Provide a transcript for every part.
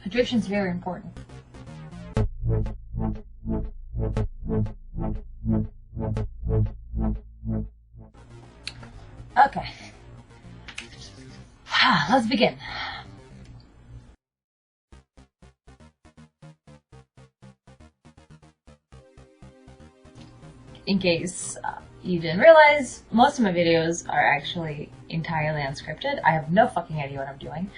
Hydration is very important. Okay. Let's begin. In case you didn't realize, most of my videos are actually entirely unscripted. I have no fucking idea what I'm doing.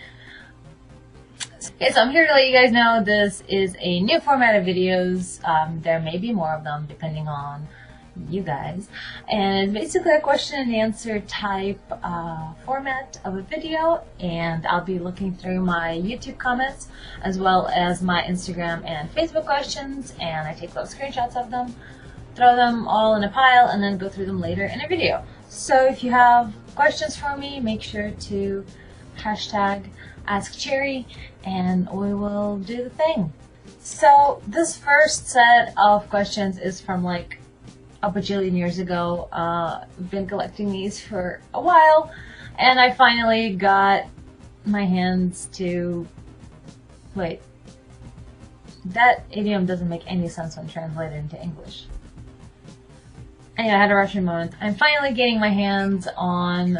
Okay, so I'm here to let you guys know this is a new format of videos. There may be more of them depending on you guys. And it's basically a question and answer type format of a video. And I'll be looking through my YouTube comments as well as my Instagram and Facebook questions. And I take little screenshots of them, throw them all in a pile, and then go through them later in a video. So if you have questions for me, make sure to hashtag AskCherry and we will do the thing. So this first set of questions is from like a bajillion years ago. I've been collecting these for a while and I finally got my hands to... Wait. That idiom doesn't make any sense when translated into English. Anyway, I had a Russian moment. I'm finally getting my hands on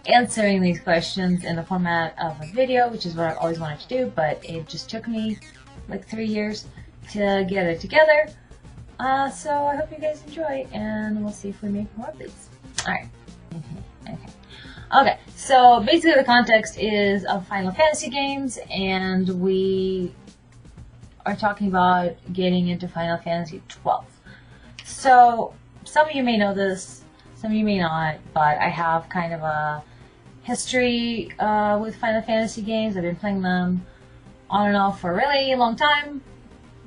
answering these questions in the format of a video, which is what I've always wanted to do, but it just took me like 3 years to get it together. So I hope you guys enjoy, and we'll see if we make more of these. Alright. Okay, so basically the context is of Final Fantasy games, and we are talking about getting into Final Fantasy 12. So some of you may know this, some of you may not, but I have kind of a history with Final Fantasy games. I've been playing them on and off for a really long time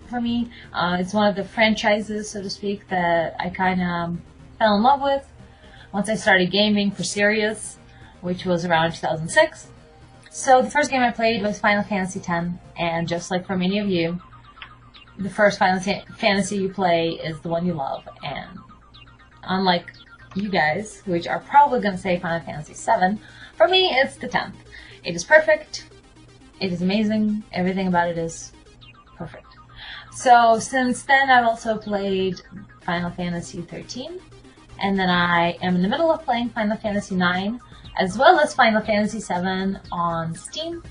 for me. It's one of the franchises, so to speak, that I kind of fell in love with once I started gaming for serious, which was around 2006. So the first game I played was Final Fantasy X, and just like for many of you, the first Final Fantasy you play is the one you love, and unlike you guys, which are probably going to say Final Fantasy VII, for me it's the 10th. It is perfect, it is amazing, everything about it is perfect. So since then I've also played Final Fantasy XIII, and then I am in the middle of playing Final Fantasy IX, as well as Final Fantasy VII on Steam,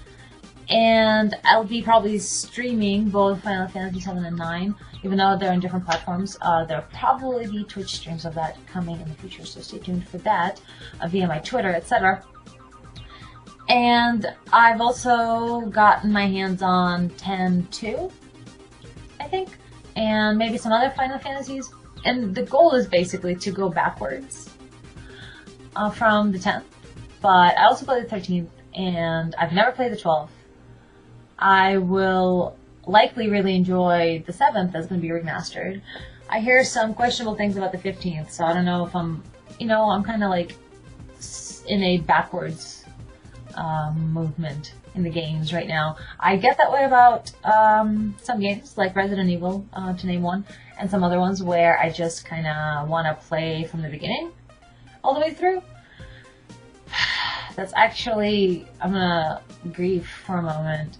and I'll be probably streaming both Final Fantasy VII and IX, even though they're on different platforms. There'll probably be Twitch streams of that coming in the future, so stay tuned for that via my Twitter, etc. And I've also gotten my hands on 10-2, I think, and maybe some other Final Fantasies. And the goal is basically to go backwards from the 10th, but I also played the 13th, and I've never played the 12th. I will likely really enjoy the 7th that's going to be remastered. I hear some questionable things about the 15th, so I don't know if I'm kind of like in a backwards movement in the games right now. I get that way about some games, like Resident Evil, to name one, and some other ones where I just kind of want to play from the beginning all the way through. That's actually, I'm gonna grieve for a moment.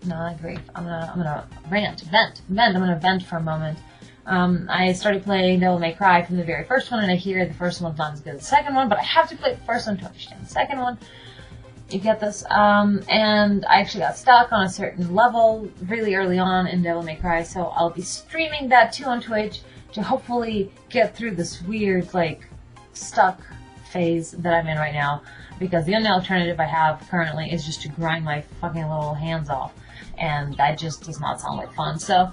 No, not grief. I'm gonna vent. I'm gonna vent for a moment. I started playing Devil May Cry from the very first one, and I hear the first one's not as good as the second one, but I have to play the first one to understand the second one. You get this? And I actually got stuck on a certain level really early on in Devil May Cry, so I'll be streaming that too on Twitch to hopefully get through this weird, like, stuck phase that I'm in right now, because the only alternative I have currently is just to grind my fucking little hands off, and that just does not sound like fun. So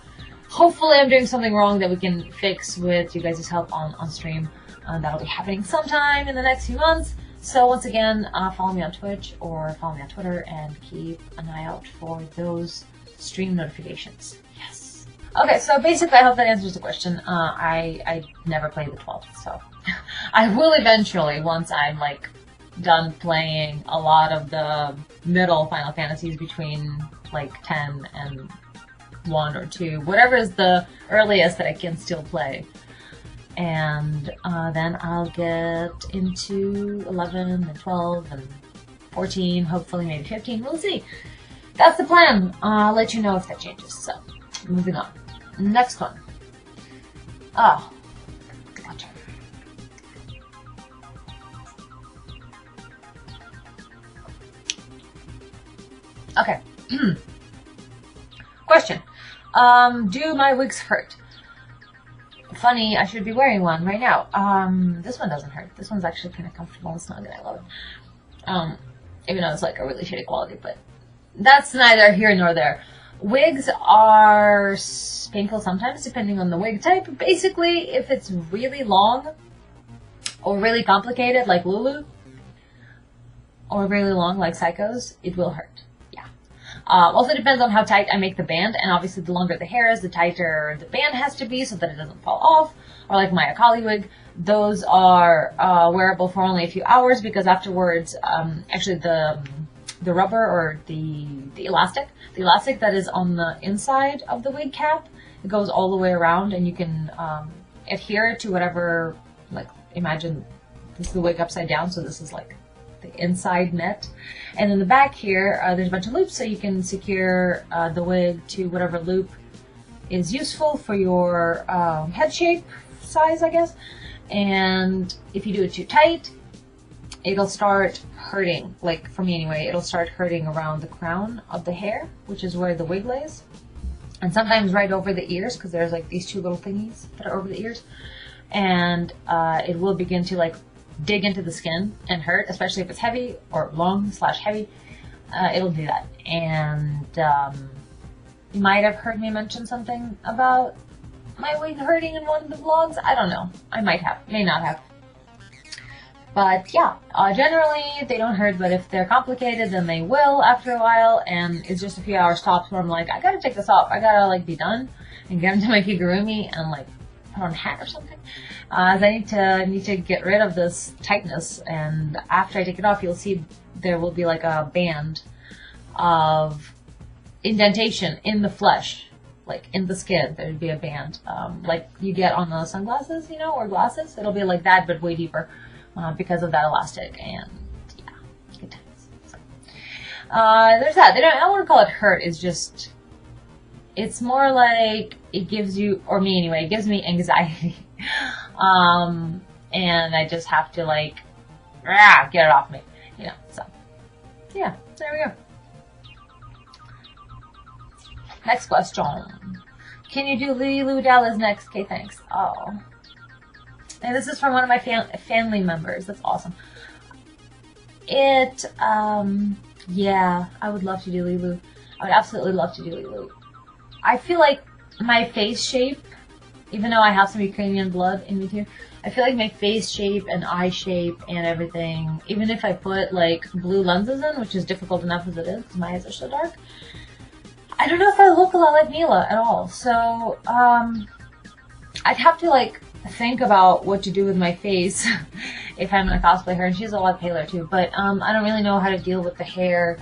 hopefully I'm doing something wrong that we can fix with you guys' help on stream. That'll be happening sometime in the next few months. So once again, follow me on Twitch or follow me on Twitter and keep an eye out for those stream notifications. Yes. Okay, so basically I hope that answers the question. I never played the 12th, so I will eventually, once I'm like done playing a lot of the middle Final Fantasies between like 10 and 1 or 2, whatever is the earliest that I can still play. And then I'll get into 11 and 12 and 14, hopefully maybe 15, we'll see. that's the plan. I'll let you know if that changes. So, moving on. Next one. Oh. Gotcha. Okay. Question. Do my wigs hurt? Funny, I should be wearing one right now. This one doesn't hurt. This one's actually kind of comfortable and snug, and I love it. Even though it's like a really shitty quality, but that's neither here nor there. Wigs are painful sometimes, depending on the wig type. Basically, if it's really long or really complicated, like Lulu, or really long, like Psycho's, it will hurt. Yeah. Also depends on how tight I make the band, and obviously the longer the hair is, the tighter the band has to be so that it doesn't fall off. Or like my Akali wig, those are wearable for only a few hours because afterwards, actually the rubber or the elastic that is on the inside of the wig cap, it goes all the way around, and you can adhere it to whatever, like, imagine this is the wig upside down, so this is like the inside net. And in the back here, there's a bunch of loops, so you can secure the wig to whatever loop is useful for your head shape size, I guess. And if you do it too tight, it'll start hurting. Like, for me anyway, it'll start hurting around the crown of the hair, which is where the wig lays. And sometimes right over the ears, because there's like these two little thingies that are over the ears. And it will begin to like dig into the skin and hurt, especially if it's heavy or long/heavy. It'll do that. And you might have heard me mention something about my wig hurting in one of the vlogs. I don't know. I might have. May not have. But yeah, generally they don't hurt, but if they're complicated, then they will after a while, and it's just a few hours tops where I'm like, I gotta take this off. I gotta like be done and get into my kigurumi and like put on a hat or something. As I need to get rid of this tightness, and after I take it off, you'll see there will be like a band of indentation in the flesh, like in the skin. There would be a band, like you get on the sunglasses, you know, or glasses. It'll be like that, but way deeper. Because of that elastic, and yeah, good times. So, there's that. I don't want to call it hurt. It's just, it's more like it gives you, or me anyway, it gives me anxiety, and I just have to like, get it off me, you know. So, yeah, there we go. Next question: can you do Lulu Dallas next? Okay, thanks. Oh. And this is from one of my family members. That's awesome. Yeah, I would love to do Lulu. I would absolutely love to do Lulu. I feel like my face shape, even though I have some Ukrainian blood in me too, I feel like my face shape and eye shape and everything, even if I put like blue lenses in, which is difficult enough as it is because my eyes are so dark, I don't know if I look a lot like Mila at all. So, I'd have to like think about what to do with my face if I'm gonna cosplay her, and she's a lot paler too, but I don't really know how to deal with the hair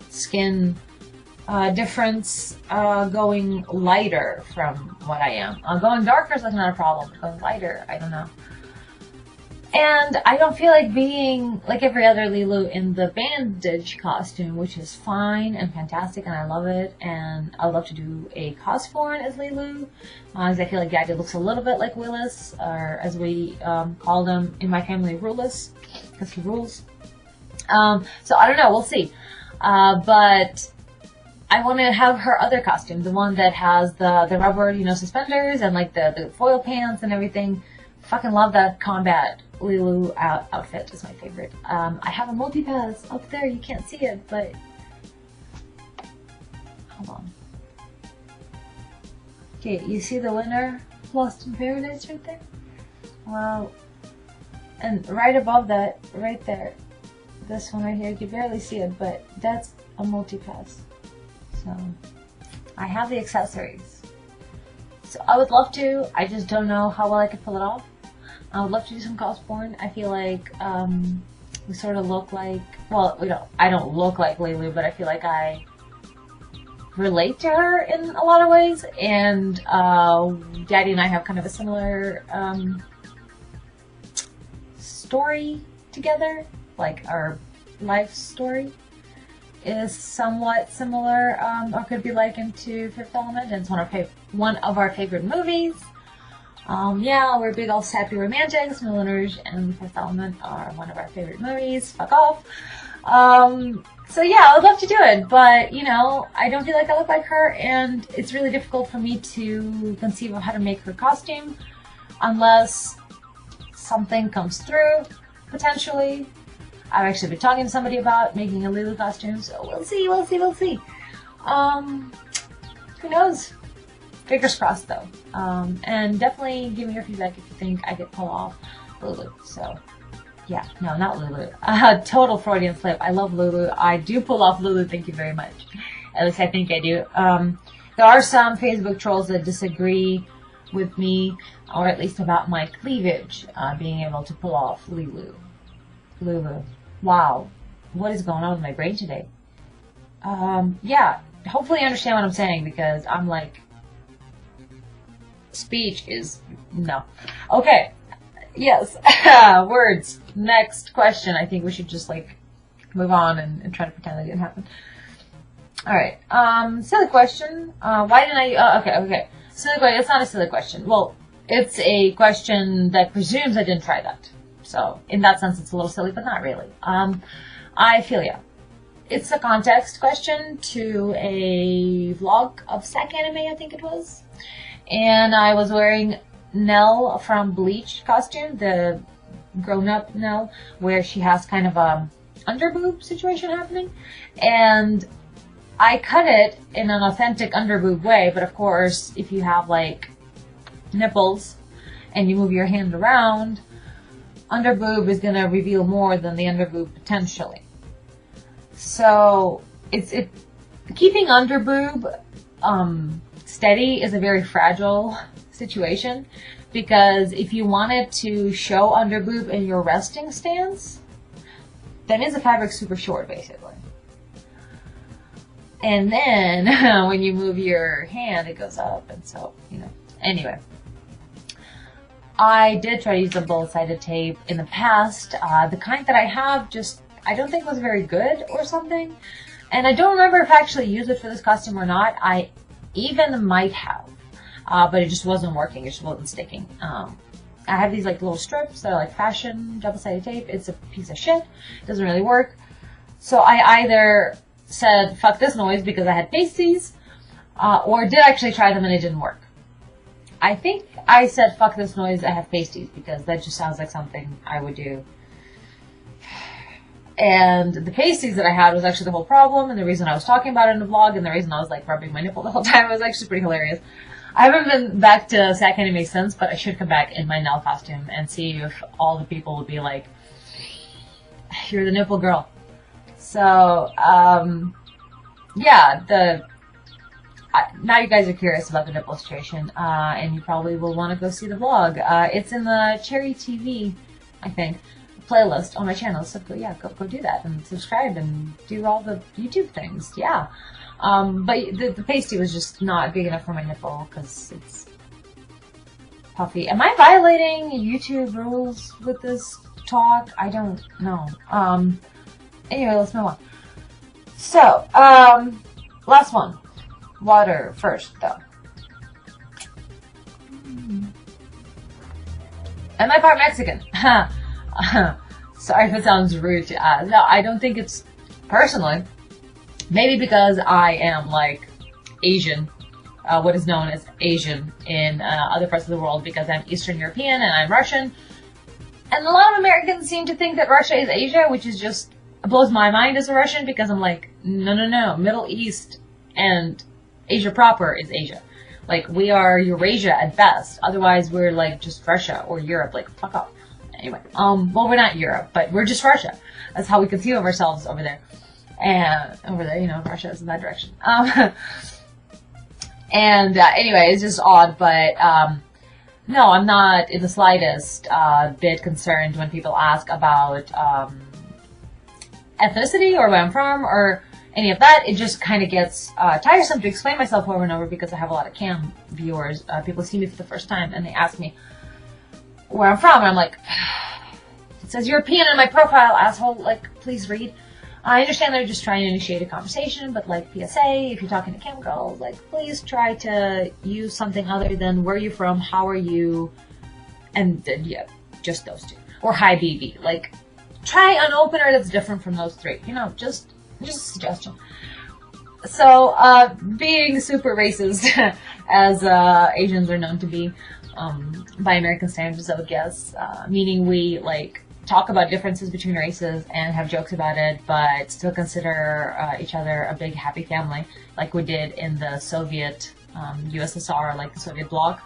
skin difference going lighter from what I am. Going darker is like not a problem, going lighter, I don't know. And I don't feel like being like every other Lulu in the bandage costume, which is fine and fantastic, and I love it. And I would love to do a cosform as Lulu, because I feel like the idea looks a little bit like Willis, or as we call them in my family, Rulus, because he rules. So I don't know, we'll see. But I want to have her other costume, the one that has the rubber, you know, suspenders and like the foil pants and everything. Fucking love that combat Lulu outfit. Is my favorite. I have a multi-pass up there. You can't see it, but hold on. Okay, you see the winner, Lost in Paradise, right there. Wow. And right above that, right there, this one right here. You can barely see it, but that's a multi-pass. So I have the accessories. So I would love to. I just don't know how well I could pull it off. I would love to do some cosplay. I feel like we sort of look like, well, I don't look like Lulu, but I feel like I relate to her in a lot of ways, and Daddy and I have kind of a similar story together, like our life story. is somewhat similar, or could be likened to Fifth Element, and it's one of our favorite movies. Yeah, we're big old sappy romantics. Moulin Rouge and Fifth Element are one of our favorite movies. Fuck off. So yeah, I would love to do it, but, you know, I don't feel like I look like her, and it's really difficult for me to conceive of how to make her costume unless something comes through, potentially. I've actually been talking to somebody about making a Lulu costume, so we'll see. Who knows? Fingers crossed, though. And definitely give me your feedback if you think I could pull off Lulu. So, yeah. No, not Lulu. Total Freudian slip. I love Lulu. I do pull off Lulu, thank you very much. At least I think I do. There are some Facebook trolls that disagree with me, or at least about my cleavage, being able to pull off Lulu. Wow. What is going on with my brain today? Yeah. Hopefully you understand what I'm saying, because I'm like... Speech is... no. Okay. Yes. Words. Next question. I think we should just, like, move on and try to pretend that didn't happen. Alright. Silly question. Why didn't I... okay. Silly question. It's not a silly question. Well, it's a question that presumes I didn't try that. So, in that sense, it's a little silly, but not really. I feel ya. It's a context question to a vlog of Sack Anime, I think it was. And I was wearing Nell from Bleach costume, the grown-up Nell, where she has kind of a underboob situation happening. And I cut it in an authentic underboob way, but of course, if you have, like, nipples and you move your hand around, underboob is going to reveal more than the underboob potentially. So, keeping underboob steady is a very fragile situation, because if you wanted to show underboob in your resting stance, that means the fabric's super short, basically. And then, when you move your hand, it goes up, and so, you know. Anyway. I did try to use a bullet-sided tape in the past. The kind that I have I don't think was very good or something. And I don't remember if I actually used it for this costume or not. I even might have. But it just wasn't working. It just wasn't sticking. I have these like little strips that are like fashion double-sided tape. It's a piece of shit. It doesn't really work. So I either said, fuck this noise because I had pasties, or did actually try them and it didn't work. I think I said, fuck this noise, I have pasties, because that just sounds like something I would do. And the pasties that I had was actually the whole problem, and the reason I was talking about it in the vlog, and the reason I was, like, rubbing my nipple the whole time. It was actually pretty hilarious. I haven't been back to Sack Anime since, but I should come back in my Nell costume and see if all the people would be like, you're the nipple girl. So, yeah, now you guys are curious about the nipple situation, and you probably will want to go see the vlog. It's in the Cherry TV, I think, playlist on my channel. So go do that and subscribe and do all the YouTube things. Yeah, but the pasty was just not big enough for my nipple because it's puffy. Am I violating YouTube rules with this talk? I don't know. Anyway, let's move on. So, last one. Water first, though. Am I part Mexican? Sorry if it sounds rude. No, I don't think it's personally. Maybe because I am, like, Asian. What is known as Asian in other parts of the world, because I'm Eastern European and I'm Russian. And a lot of Americans seem to think that Russia is Asia, which is just blows my mind as a Russian, because I'm like, no. Middle East and Asia proper is Asia. Like, we are Eurasia at best. Otherwise, we're like just Russia or Europe. Like, fuck off. Anyway, well, we're not Europe, but we're just Russia. That's how we conceive of ourselves over there. And over there, you know, Russia is in that direction. Anyway, it's just odd, but no, I'm not in the slightest bit concerned when people ask about ethnicity or where I'm from or any of that. It just kind of gets tiresome to explain myself over and over, because I have a lot of cam viewers. People see me for the first time and they ask me where I'm from, and I'm like, it says European in my profile, asshole, like, please read. I understand they're just trying to initiate a conversation, but like PSA, if you're talking to cam girls, like please try to use something other than where are you from, how are you, and then, yeah, just those two. Or hi BB. Like, try an opener that's different from those three. You know, just a suggestion. So, being super racist, as Asians are known to be, by American standards, I would guess, meaning we, like, talk about differences between races and have jokes about it, but still consider each other a big happy family, like we did in the Soviet USSR, like the Soviet bloc.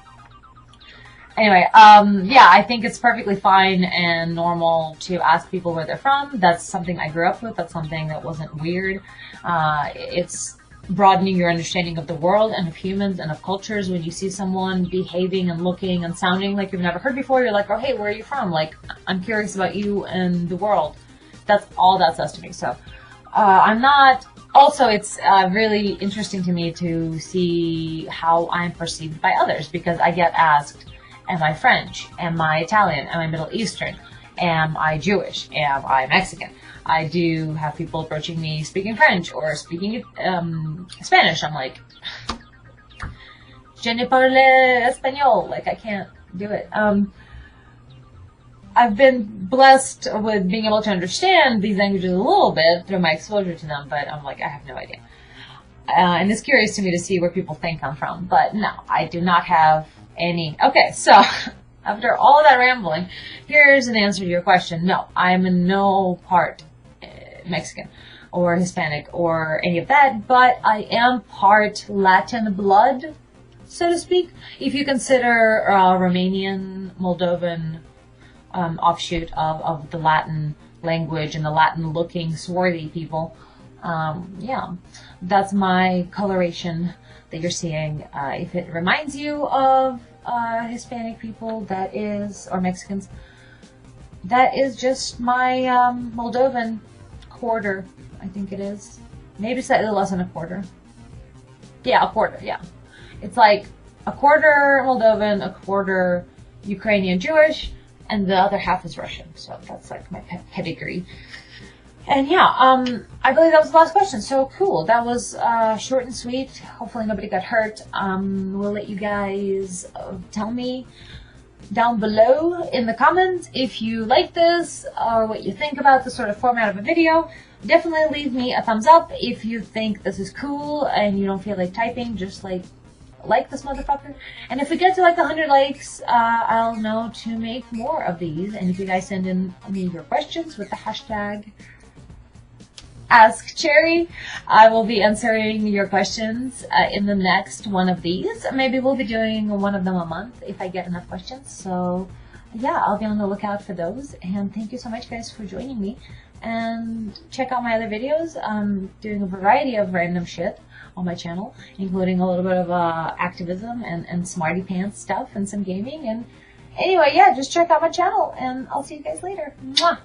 Anyway, yeah, I think it's perfectly fine and normal to ask people where they're from. That's something I grew up with. That's something that wasn't weird. It's broadening your understanding of the world and of humans and of cultures. When you see someone behaving and looking and sounding like you've never heard before, you're like, oh, hey, where are you from? Like, I'm curious about you and the world. That's all that says to me. So, I'm not... Also, it's really interesting to me to see how I'm perceived by others, because I get asked, am I French? Am I Italian? Am I Middle Eastern? Am I Jewish? Am I Mexican? I do have people approaching me speaking French or speaking Spanish. I'm like, je ne parle espagnol. Like, I can't do it. I've been blessed with being able to understand these languages a little bit through my exposure to them, but I'm like, I have no idea. And it's curious to me to see where people think I'm from. But no, I do not have any. Okay, so after all of that rambling, here's an answer to your question. No, I'm in no part Mexican or Hispanic or any of that, but I am part Latin blood, so to speak. If you consider Romanian, Moldovan offshoot of the Latin language and the Latin-looking swarthy people, yeah, that's my coloration that you're seeing. If it reminds you of Hispanic people, that is, or Mexicans, that is just my Moldovan quarter, I think it is. Maybe slightly less than a quarter. Yeah, a quarter, yeah. It's like a quarter Moldovan, a quarter Ukrainian Jewish, and the other half is Russian. So that's like my pedigree. And yeah, I believe that was the last question. So cool. That was short and sweet. Hopefully nobody got hurt. We'll let you guys tell me down below in the comments if you like this or what you think about this sort of format of a video. Definitely leave me a thumbs up if you think this is cool and you don't feel like typing. Just like this motherfucker. And if we get to like 100 likes, I'll know to make more of these. And if you guys send in me your questions with the hashtag AskCherry, I will be answering your questions in the next one of these. Maybe we'll be doing one of them a month if I get enough questions. So yeah, I'll be on the lookout for those. And thank you so much, guys, for joining me. And check out my other videos. I'm doing a variety of random shit on my channel, including a little bit of activism and smarty pants stuff and some gaming. And anyway, yeah, just check out my channel, and I'll see you guys later. Mwah!